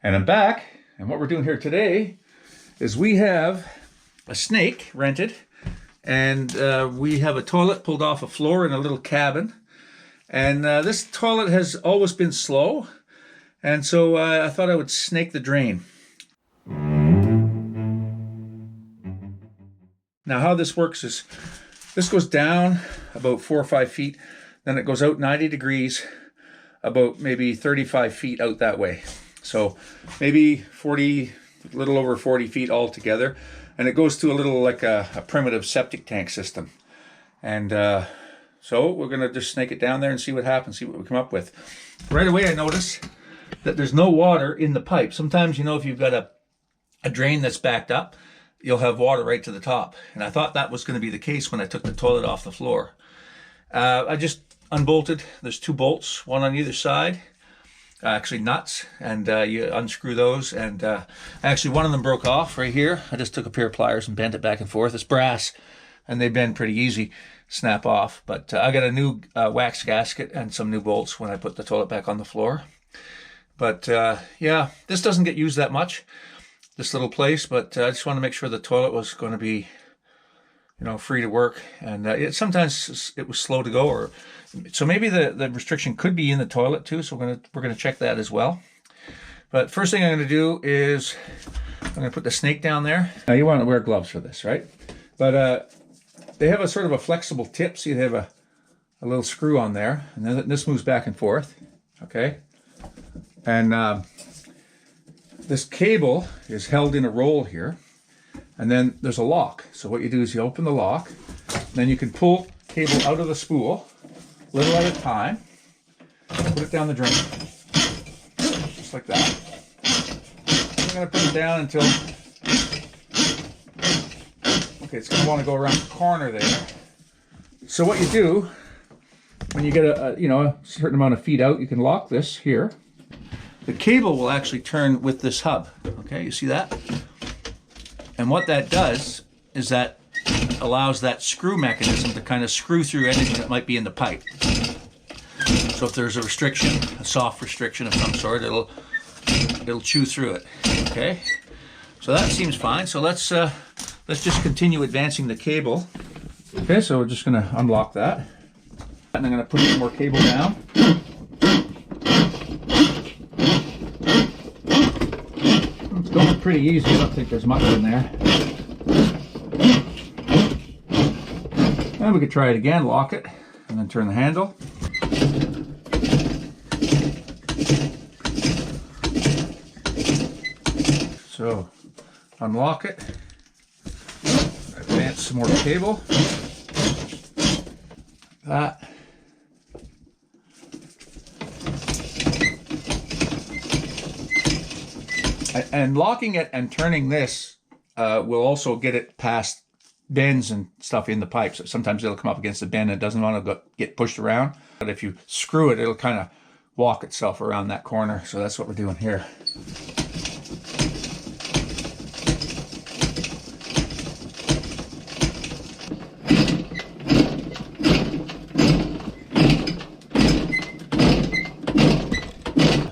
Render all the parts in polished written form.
And I'm back, and what we're doing here today is we have a snake rented, and we have a toilet pulled off a floor in a little cabin. And this toilet has always been slow, and so I thought I would snake the drain. Now how this works is, this goes down about 4 or 5 feet, then it goes out 90 degrees, about maybe 35 feet out that way. So maybe 40, a little over 40 feet altogether. And it goes to a little like a primitive septic tank system. And so we're going to just snake it down there and see what happens, see what we come up with. Right away I notice that there's no water in the pipe. Sometimes, you know, if you've got a drain that's backed up, you'll have water right to the top. And I thought that was going to be the case when I took the toilet off the floor. I just unbolted. There's 2 bolts, one on either side. Actually nuts, and you unscrew those, and actually one of them broke off right here. I just took a pair of pliers and bent it back and forth. It's brass, and they bend pretty easy, snap off. But I got a new wax gasket and some new bolts when I put the toilet back on the floor. But yeah, this doesn't get used that much, this little place, but I just want to make sure the toilet was going to be, you know, free to work. And sometimes it was slow to go, or so maybe the restriction could be in the toilet too. So we're gonna check that as well. But first thing I'm gonna do is I'm gonna put the snake down there. Now you want to wear gloves for this, right? But they have a sort of a flexible tip. See, they have a little screw on there, and then this moves back and forth. Okay, and this cable is held in a roll here. And then there's a lock. So what you do is you open the lock, then you can pull cable out of the spool, little at a time, put it down the drain, just like that. I'm going to put it down until, okay, it's going to want to go around the corner there. So what you do, when you get a certain amount of feet out, you can lock this here. The cable will actually turn with this hub. Okay, you see that? And what that does is that allows that screw mechanism to kind of screw through anything that might be in the pipe. So if there's a restriction, a soft restriction of some sort, it'll chew through it. Okay, so that seems fine. So let's just continue advancing the cable. Okay, so we're just going to unlock that, and I'm going to put some more cable down. It's going pretty easy. I don't think there's much in there. And we could try it again, lock it, and then turn the handle. So, unlock it, advance some more cable. That. And locking it and turning this will also get it past bends and stuff in the pipes. Sometimes it'll come up against the bend and it doesn't want to get pushed around. But if you screw it, it'll kind of walk itself around that corner. So that's what we're doing here.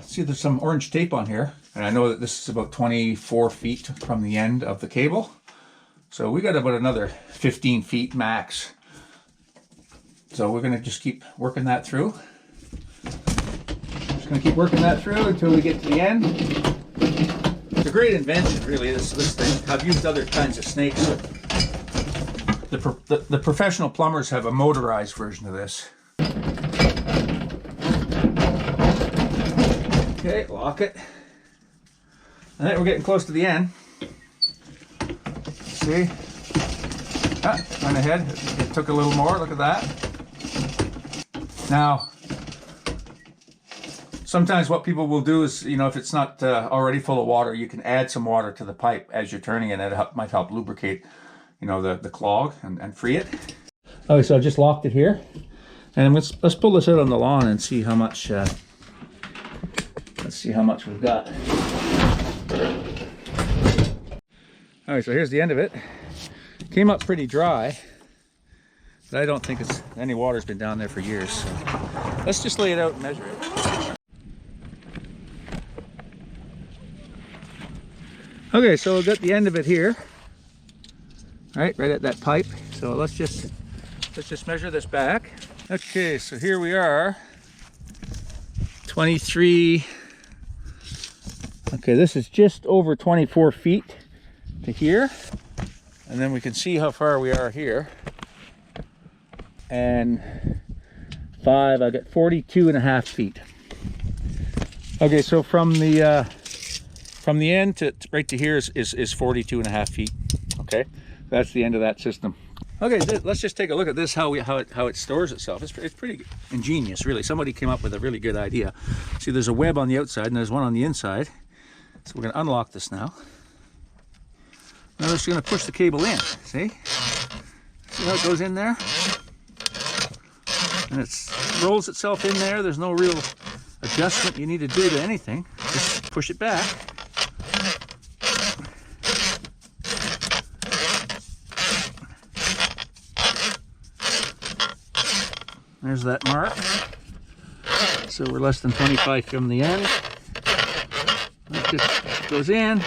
See, there's some orange tape on here, and I know that this is about 24 feet from the end of the cable. So we got about another 15 feet max. So we're gonna just keep working that through. Just gonna keep working that through until we get to the end. It's a great invention, really, this thing. I've used other kinds of snakes. The professional plumbers have a motorized version of this. Okay, lock it. I think we're getting close to the end. See? Ah, went ahead. It took a little more. Look at that. Now, sometimes what people will do is, you know, if it's not already full of water, you can add some water to the pipe as you're turning it. It might help lubricate, you know, the clog and free it. Okay, so I just locked it here. And let's pull this out on the lawn and see how much... Let's see how much we've got. All right, so here's the end of it. Came up pretty dry, but I don't think any water's been down there for years. So let's just lay it out and measure it. Okay, so we've got the end of it here. Right at that pipe. So let's just measure this back. Okay, so here we are. 23. Okay, this is just over 24 feet to here. And then we can see how far we are here. And 5, I got 42.5 feet. Okay, so from the end to right to here is 42.5 feet. Okay, that's the end of that system. Okay, let's just take a look at this, how it stores itself. It's pretty ingenious, really. Somebody came up with a really good idea. See, there's a web on the outside and there's one on the inside. So we're going to unlock this now. Now we're just going to push the cable in. See how it goes in there? And it rolls itself in there. There's no real adjustment you need to do to anything. Just push it back. There's that mark. So we're less than 25 from the end. That just goes in.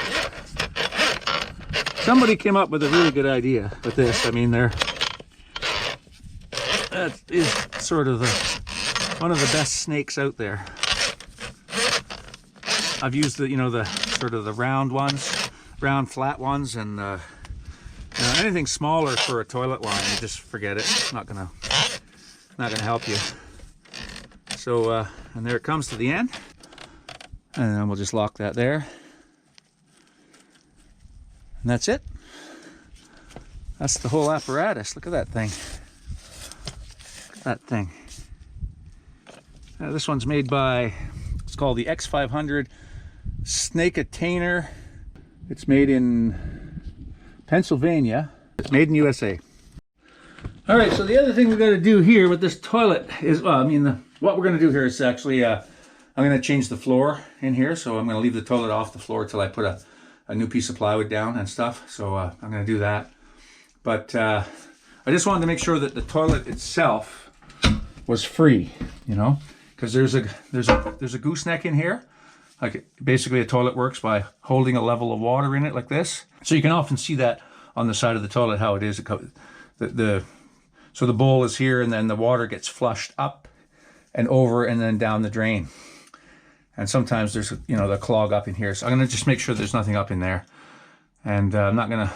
Somebody came up with a really good idea with this. I mean, that is sort of one of the best snakes out there. I've used the sort of the round ones, round flat ones, and anything smaller for a toilet line, you just forget it. It's not gonna help you. So and there it comes to the end, and then we'll just lock that there, and that's it. That's the whole apparatus. Look at that thing. Look at that thing. This one's made by, it's called the X500 Snake Attainer. It's made in Pennsylvania. It's made in USA. All right, so the other thing we've got to do here with this toilet is, what we're going to do here is actually, I'm going to change the floor in here. So I'm going to leave the toilet off the floor till I put a new piece of plywood down and stuff. So I'm going to do that. But I just wanted to make sure that the toilet itself was free, because there's a gooseneck in here. Like basically a toilet works by holding a level of water in it like this. So you can often see that on the side of the toilet, how it is. So the bowl is here, and then the water gets flushed up and over and then down the drain. And sometimes there's, the clog up in here. So I'm going to just make sure there's nothing up in there. And I'm going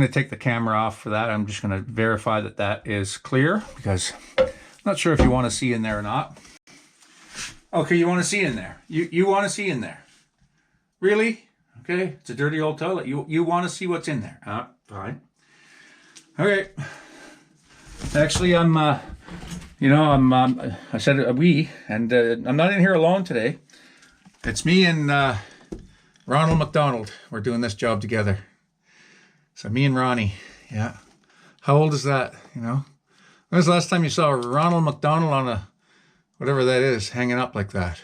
to take the camera off for that. I'm just going to verify that that is clear, because I'm not sure if you want to see in there or not. Okay, you want to see in there. You want to see in there. Really? Okay, it's a dirty old toilet. You want to see what's in there. Fine. All right. Actually, I said we, and I'm not in here alone today. It's me and Ronald McDonald. We're doing this job together. So me and Ronnie, yeah. How old is that, When was the last time you saw Ronald McDonald on a, whatever that is, hanging up like that?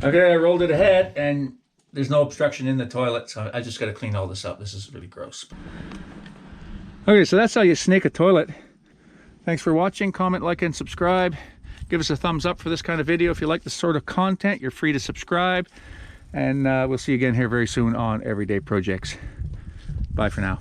Okay, I rolled it ahead, and there's no obstruction in the toilet, so I just got to clean all this up. This is really gross. Okay, so that's how you snake a toilet. Thanks for watching. Comment, like, and subscribe. Give us a thumbs up for this kind of video. If you like this sort of content, you're free to subscribe. And we'll see you again here very soon on Everyday Projects. Bye for now.